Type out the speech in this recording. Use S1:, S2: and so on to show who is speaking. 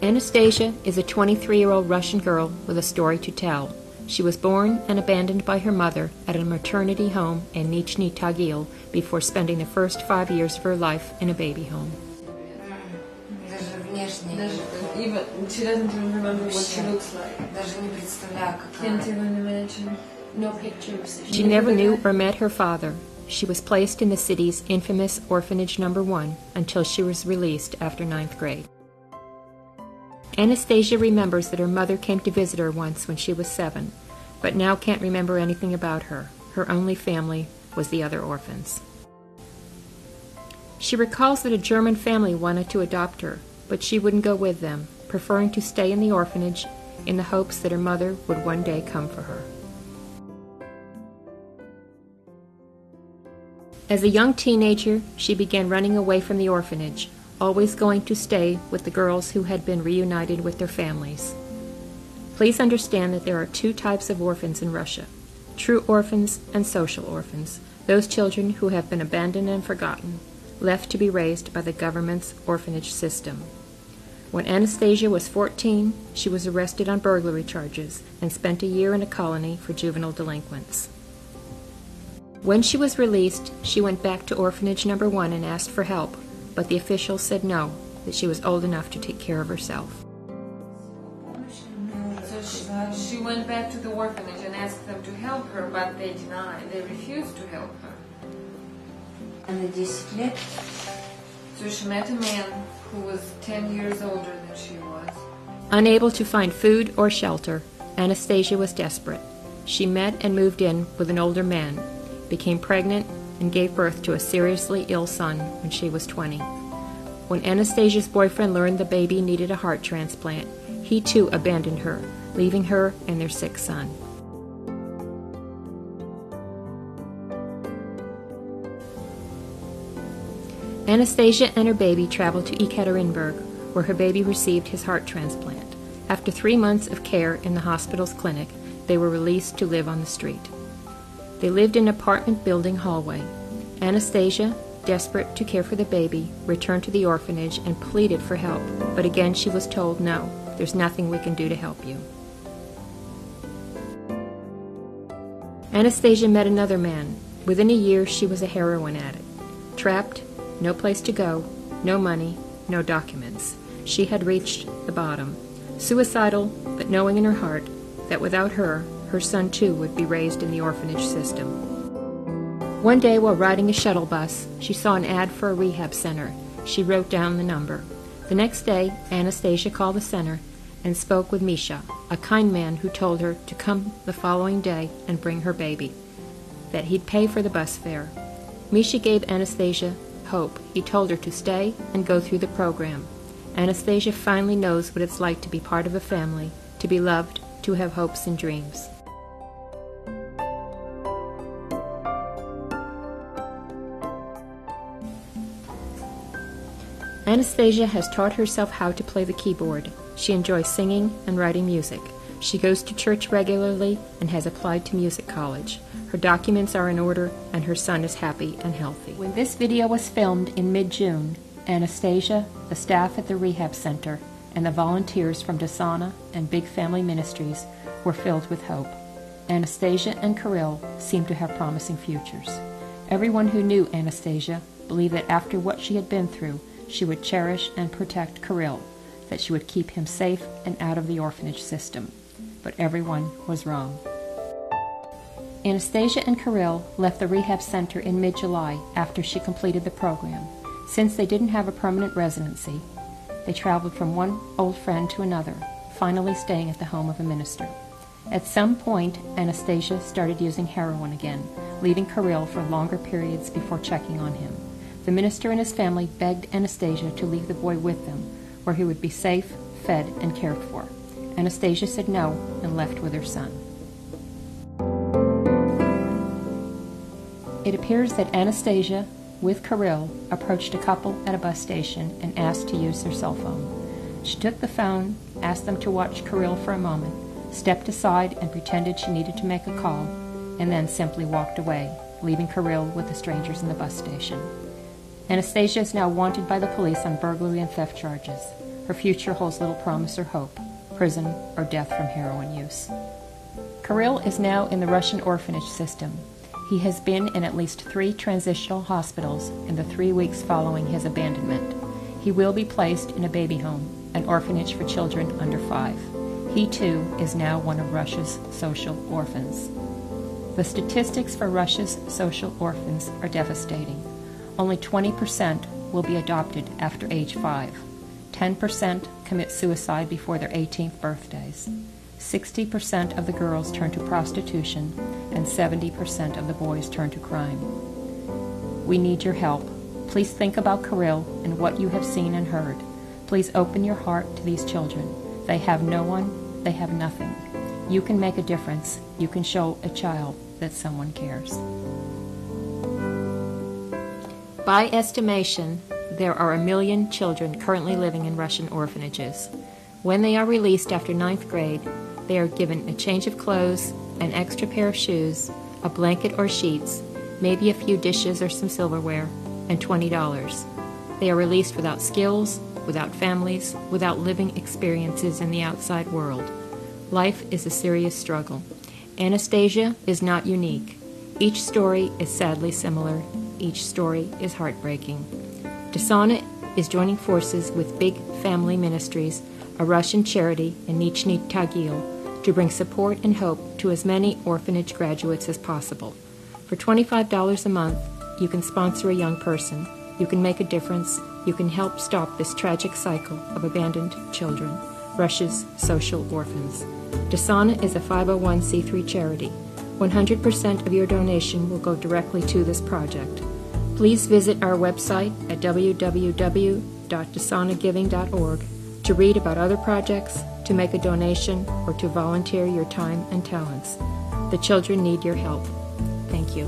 S1: Anastasia is a 23-year-old Russian girl with a story to tell. She was born and abandoned by her mother at a maternity home in Nizhny Tagil before spending the first 5 years of her life in a baby home.
S2: Even she doesn't even remember what she looks like. Can't even imagine.
S3: No pictures.
S1: She never knew or met her father. She was placed in the city's infamous Orphanage No. 1 until she was released after 9th grade. Anastasia remembers that her mother came to visit her once when she was 7, but now can't remember anything about her. Her only family was the other orphans. She recalls that a German family wanted to adopt her, but she wouldn't go with them, preferring to stay in the orphanage in the hopes that her mother would one day come for her. As a young teenager, she began running away from the orphanage, always going to stay with the girls who had been reunited with their families. Please understand that there are 2 types of orphans in Russia: true orphans and social orphans, those children who have been abandoned and forgotten, left to be raised by the government's orphanage system. When Anastasia was 14, she was arrested on burglary charges and spent a year in a colony for juvenile delinquents. When she was released, she went back to Orphanage No. 1 and asked for help, but the officials said no, that she was old enough to take care of herself.
S2: So she went back to the orphanage and asked them to help her, but they denied. They refused to help her. So she met a man who was 10 years older than she was.
S1: Unable to find food or shelter, Anastasia was desperate. She met and moved in with an older man, became pregnant, and gave birth to a seriously ill son when she was 20. When Anastasia's boyfriend learned the baby needed a heart transplant, he too abandoned her, leaving her and their sick son. Anastasia and her baby traveled to Ekaterinburg, where her baby received his heart transplant. After 3 months of care in the hospital's clinic, they were released to live on the street. They lived in an apartment building hallway. Anastasia, desperate to care for the baby, returned to the orphanage and pleaded for help, but again she was told, "No, there's nothing we can do to help you." Anastasia met another man. Within a year, she was a heroin addict. Trapped, no place to go, no money, no documents. She had reached the bottom. Suicidal, but knowing in her heart that without her, her son too would be raised in the orphanage system. One day while riding a shuttle bus, she saw an ad for a rehab center. She wrote down the number. The next day, Anastasia called the center and spoke with Misha, a kind man who told her to come the following day and bring her baby, that he'd pay for the bus fare. Misha gave Anastasia hope. He told her to stay and go through the program. Anastasia finally knows what it's like to be part of a family, to be loved, to have hopes and dreams. Anastasia has taught herself how to play the keyboard. She enjoys singing and writing music. She goes to church regularly and has applied to music college. Her documents are in order and her son is happy and healthy. When this video was filmed in mid-June, Anastasia, the staff at the rehab center, and the volunteers from Dasana and Big Family Ministries were filled with hope. Anastasia and Kirill seemed to have promising futures. Everyone who knew Anastasia believed that after what she had been through, she would cherish and protect Kirill, that she would keep him safe and out of the orphanage system. But everyone was wrong. Anastasia and Kirill left the rehab center in mid-July after she completed the program. Since they didn't have a permanent residency, they traveled from one old friend to another, finally staying at the home of a minister. At some point, Anastasia started using heroin again, leaving Kirill for longer periods before checking on him. The minister and his family begged Anastasia to leave the boy with them, where he would be safe, fed, and cared for. Anastasia said no and left with her son. It appears that Anastasia, with Kirill, approached a couple at a bus station and asked to use their cell phone. She took the phone, asked them to watch Kirill for a moment, stepped aside and pretended she needed to make a call, and then simply walked away, leaving Kirill with the strangers in the bus station. Anastasia is now wanted by the police on burglary and theft charges. Her future holds little promise or hope, prison or death from heroin use. Kirill is now in the Russian orphanage system. He has been in at least 3 transitional hospitals in the 3 weeks following his abandonment. He will be placed in a baby home, an orphanage for children under 5. He too is now one of Russia's social orphans. The statistics for Russia's social orphans are devastating. Only 20% will be adopted after age 5. 10% commit suicide before their 18th birthdays. 60% of the girls turn to prostitution, and 70% of the boys turn to crime. We need your help. Please think about Kirill and what you have seen and heard. Please open your heart to these children. They have no one, they have nothing. You can make a difference. You can show a child that someone cares. By estimation, there are 1 million children currently living in Russian orphanages. When they are released after 9th grade, they are given a change of clothes, an extra pair of shoes, a blanket or sheets, maybe a few dishes or some silverware, and $20. They are released without skills, without families, without living experiences in the outside world. Life is a serious struggle. Anastasia is not unique. Each story is sadly similar. Each story is heartbreaking. Dasana is joining forces with Big Family Ministries, a Russian charity in Nizhny Tagil, to bring support and hope to as many orphanage graduates as possible. For $25 a month, you can sponsor a young person. You can make a difference. You can help stop this tragic cycle of abandoned children, Russia's social orphans. Dasana is a 501c3 charity. 100% of your donation will go directly to this project. Please visit our website at www.dasanagiving.org to read about other projects, to make a donation, or to volunteer your time and talents. The children need your help. Thank you.